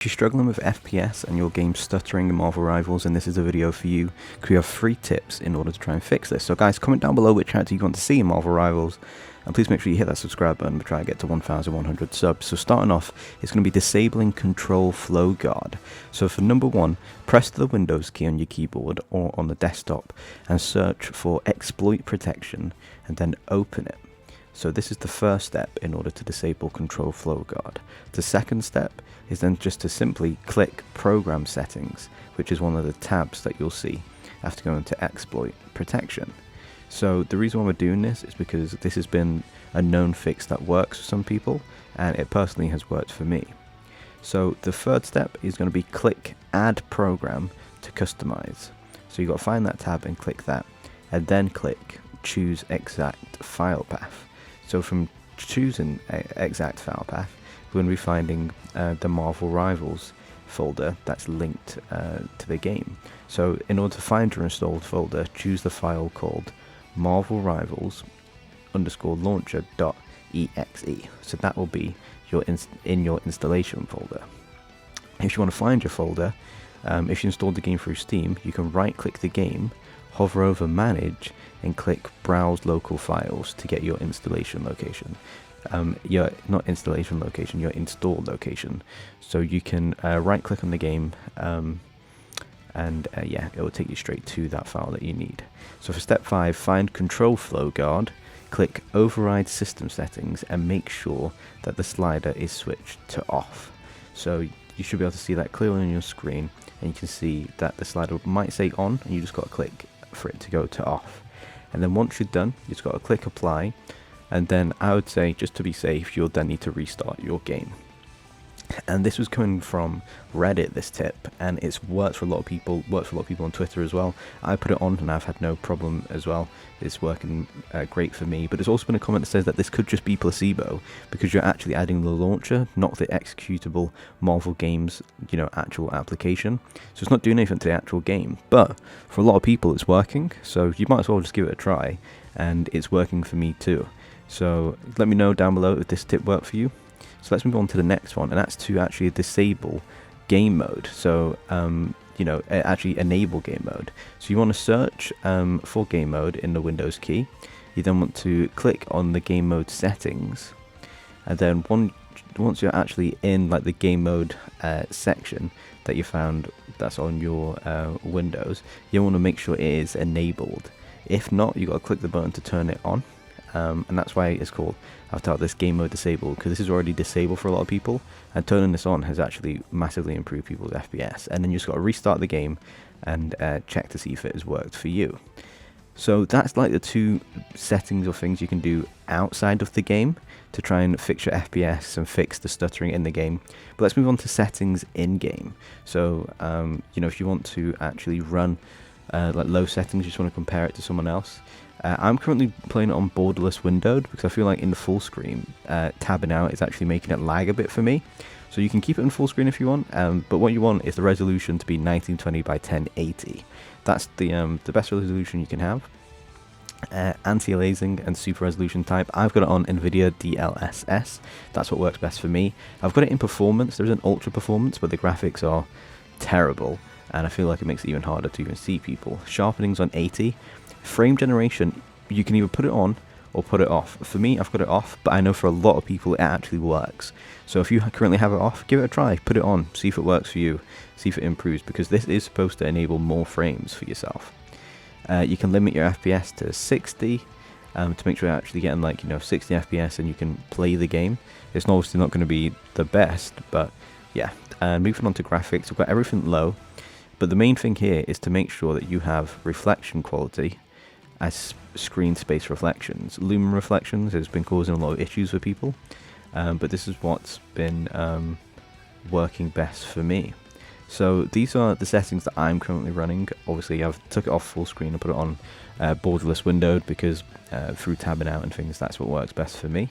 If you're struggling with FPS and your game's stuttering in Marvel Rivals, and this is a video for you, because we have 3 tips in order to try and fix this. So guys, comment down below which character you want to see in Marvel Rivals, and please make sure you hit that subscribe button to try and get to 1,100 subs. So starting off, it's going to be disabling control flow guard. So for number 1, press the Windows key on your keyboard or on the desktop and search for exploit protection and then open it. So this is the first step in order to disable control flow guard. The second step is then just to simply click program settings, which is one of the tabs that you'll see after going to exploit protection. So the reason why we're doing this is because this has been a known fix that works for some people, and it personally has worked for me. So the third step is going to be click add program to customize. So you've got to find that tab and click that, and then click choose exact file path. So from choosing exact file path, we're going to be finding the Marvel Rivals folder that's linked to the game. So in order to find your installed folder, choose the file called Marvel Rivals _launcher.exe. So that will be your in your installation folder. If you want to find your folder, if you installed the game through Steam, you can right click the game, hover over manage, and click browse local files to get your installation location. Your not installation location, your installed location. So you can right click on the game and yeah, it will take you straight to that file that you need. So for step 5, find control flow guard, click override system settings and make sure that the slider is switched to off. So you should be able to see that clearly on your screen, and you can see that the slider might say on, and you just got to click for it to go to off. And then once you're done, you just got to click apply, and then I would say, just to be safe, you'll then need to restart your game. And this was coming from Reddit, this tip, and it's worked for a lot of people, on Twitter as well. I put it on and I've had no problem as well. It's working great for me, but there's also been a comment that says that this could just be placebo, because you're actually adding the launcher, not the executable Marvel games, actual application. So it's not doing anything to the actual game, but for a lot of people it's working, so you might as well just give it a try, and it's working for me too. So let me know down below if this tip worked for you. So let's move on to the next one, and that's to actually disable game mode. So, actually enable game mode. So you want to search for game mode in the Windows key. You then want to click on the game mode settings, and then once you're actually in like the game mode section that you found that's on your Windows, you want to make sure it is enabled. If not, you got to click the button to turn it on. And that's why it's called, I've titled this game mode disabled, because this is already disabled for a lot of people, and turning this on has actually massively improved people's FPS. And then you just got to restart the game and check to see if it has worked for you. So that's like the 2 settings or things you can do outside of the game to try and fix your FPS and fix the stuttering in the game. But let's move on to settings in game. So if you want to actually run like low settings, you just want to compare it to someone else. I'm currently playing it on borderless windowed, because I feel like in the full screen, tabbing out is actually making it lag a bit for me. So you can keep it in full screen if you want, but what you want is the resolution to be 1920 by 1080. That's the best resolution you can have. Anti-aliasing and super resolution type, I've got it on NVIDIA DLSS. That's what works best for me. I've got it in performance. There's an ultra performance, but the graphics are terrible, and I feel like it makes it even harder to even see people. Sharpening's on 80. Frame generation, you can either put it on or put it off. For me, I've got it off, but I know for a lot of people it actually works. So if you currently have it off, give it a try, put it on, see if it works for you, see if it improves, because this is supposed to enable more frames for yourself. You can limit your FPS to 60 to make sure you're actually getting 60 FPS and you can play the game. It's obviously not going to be the best, but yeah. Moving on to graphics, we've got everything low, but the main thing here is to make sure that you have reflection quality as screen space reflections. Lumen reflections has been causing a lot of issues for people, but this is what's been working best for me. So these are the settings that I'm currently running. Obviously I've took it off full screen and put it on borderless windowed, because through tabbing out and things, that's what works best for me.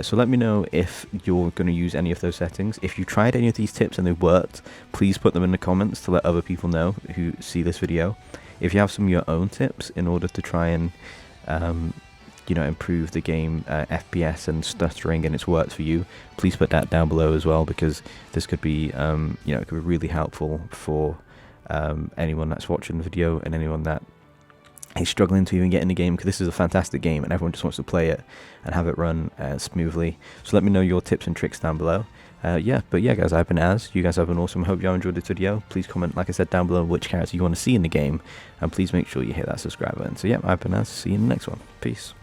So let me know if you're going to use any of those settings. If you tried any of these tips and they worked, please put them in the comments to let other people know who see this video. If you have some of your own tips in order to try and improve the game FPS and stuttering, and it's worked for you, please put that down below as well, because this could be it could be really helpful for anyone that's watching the video and anyone that is struggling to even get in the game, because this is a fantastic game and everyone just wants to play it and have it run smoothly. So let me know your tips and tricks down below. But yeah guys, I've been Az. You guys have been awesome. Hope you all enjoyed this video. Please comment, like I said, down below which character you want to see in the game, and please make sure you hit that subscribe button. So yeah, I've been Az. See you in the next one. Peace.